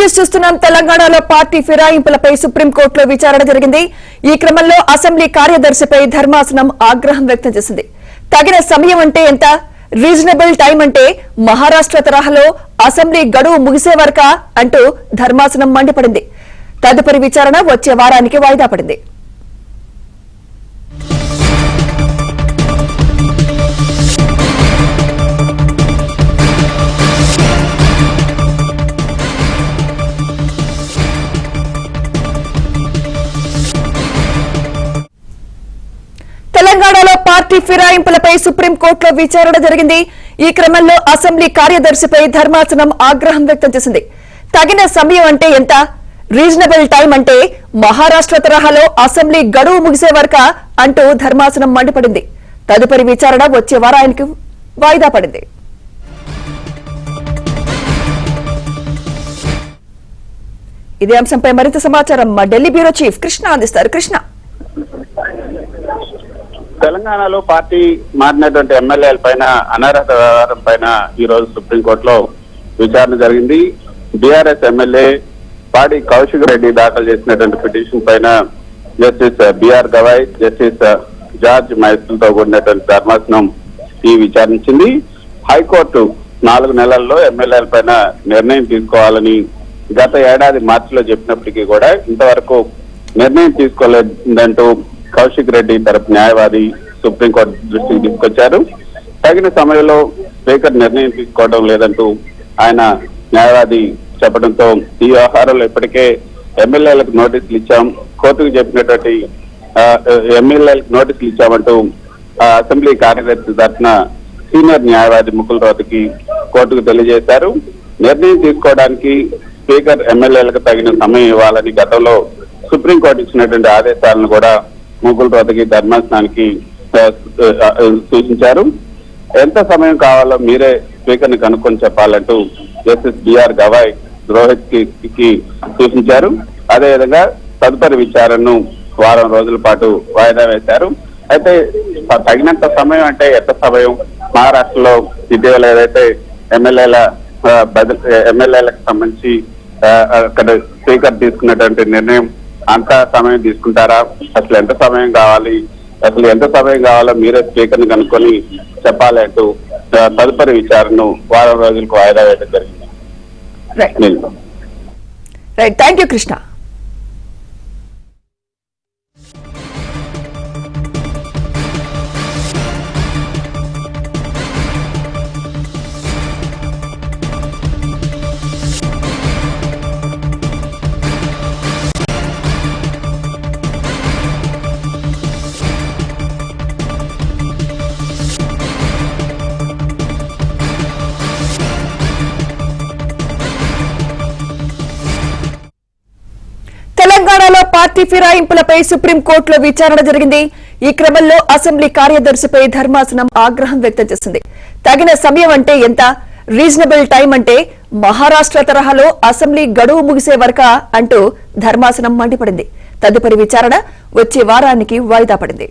News చూస్తున్నాం. తెలంగాణలో party ఫిరాయింపులపై సుప్రీంకోర్టులో విచారణ జరిగింది. ఈ క్రమంలో అసెంబ్లీ కార్యదర్శిపై ధర్మాసనం ఆగ్రహం వ్యక్తం చేసింది. తగిన సమయం అంటే ఎంత, రీజనబుల్ టైం అంటే మహారాష్ట్ర తరహాలో అసెంబ్లీ గడువు ముగిసే వరకా అంటూ ధర్మాసనం మండిపడింది. తదుపరి విచారణ వచ్చే వారానికి వాయిదా పడింది. తెలంగాణలో పార్టీ ఫిరాయింపులపై సుప్రీంకోర్టులో విచారణ జరిగింది. ఈ క్రమంలో అసెంబ్లీ కార్యదర్శిపై ధర్మాసనం ఆగ్రహం వ్యక్తం చేసింది. తగిన సమయం అంటే ఎంత, రీజనబుల్ టైం అంటే మహారాష్ట్ర తరహాలో అసెంబ్లీ గడువు ముగిసే వరకా అంటూ ధర్మాసనం మండిపడింది. తదుపరి విచారణ వచ్చే వారానికి వాయిదా పడింది. ఇదే అంశంపై మరింత సమాచారం మా ఢిల్లీ బ్యూరో చీఫ్ కృష్ణ అందిస్తారు. కృష్ణ, తెలంగాణలో పార్టీ మారినటువంటి ఎమ్మెల్యేల పైన అనర్హత వ్యవహారం పైన ఈ రోజు సుప్రీంకోర్టులో విచారణ జరిగింది. బీఆర్ఎస్ ఎమ్మెల్యే పాడి కౌశిక్ రెడ్డి దాఖలు చేసినటువంటి పిటిషన్ పైన justice BR Gavai, justice George మైత్రులతో కూడినటువంటి ధర్మాసనం ఈ విచారించింది. హైకోర్టు 4 నెలల్లో ఎమ్మెల్యేల పైన నిర్ణయం తీసుకోవాలని గత ఏడాది మార్చిలో చెప్పినప్పటికీ కూడా ఇంతవరకు నిర్ణయం తీసుకోలేదంటూ కౌశిక్ రెడ్డి తరపు న్యాయవాది సుప్రీంకోర్టు దృష్టికి తీసుకొచ్చారు. తగిన సమయంలో స్పీకర్ నిర్ణయం తీసుకోవడం లేదంటూ ఆయన న్యాయవాది చెప్పడంతో ఈ వ్యవహారంలో ఇప్పటికే ఎమ్మెల్యేలకు నోటీసులు ఇచ్చాం, కోర్టుకు చెప్పినటువంటి ఎమ్మెల్యేలకు నోటీసులు ఇచ్చామంటూ అసెంబ్లీ కార్యదర్శి తరఫున సీనియర్ న్యాయవాది ముకుల్ రోహత్గి కోర్టుకు తెలియజేశారు. నిర్ణయం తీసుకోవడానికి స్పీకర్ ఎమ్మెల్యేలకు తగిన సమయం ఇవ్వాలని గతంలో సుప్రీంకోర్టు ఇచ్చినటువంటి ఆదేశాలను కూడా ముకుల్ రోహత్గి ధర్మాసనానికి సూచించారు. ఎంత సమయం కావాలో మీరే స్పీకర్ ని కనుక్కొని చెప్పాలంటూ జస్టిస్ బిఆర్ గవాయ్ రోహిత్కి సూచించారు. అదేవిధంగా తదుపరి విచారణను వారం రోజుల పాటు వాయిదా వేశారు. అయితే తగినంత సమయం అంటే ఎంత సమయం, మహారాష్ట్రలో ఇటీవల ఏదైతే ఎమ్మెల్యేలకు సంబంధించి అక్కడ స్పీకర్ తీసుకున్నటువంటి నిర్ణయం అంత సమయం తీసుకుంటారా, అసలు ఎంత సమయం కావాలో మీరే స్పీకర్ ని కనుక్కొని చెప్పాలి అంటూ తదుపరి విచారణను వారం రోజులకు వాయిదా వేయడం జరిగింది. Thank you Krishna. తెలంగాణలో పార్టీ ఫిరాయింపులపై సుప్రీంకోర్టులో విచారణ జరిగింది. ఈ క్రమంలో అసెంబ్లీ కార్యదర్శిపై ధర్మాసనం ఆగ్రహం వ్యక్తం చేసింది. తగిన సమయం అంటే ఎంత, రీజనబుల్ టైం అంటే మహారాష్ట్ర తరహాలో అసెంబ్లీ గడువు ముగిసే వరకా అంటూ ధర్మాసనం మండిపడింది. తదుపరి విచారణ వచ్చే వారానికి వాయిదా పడింది.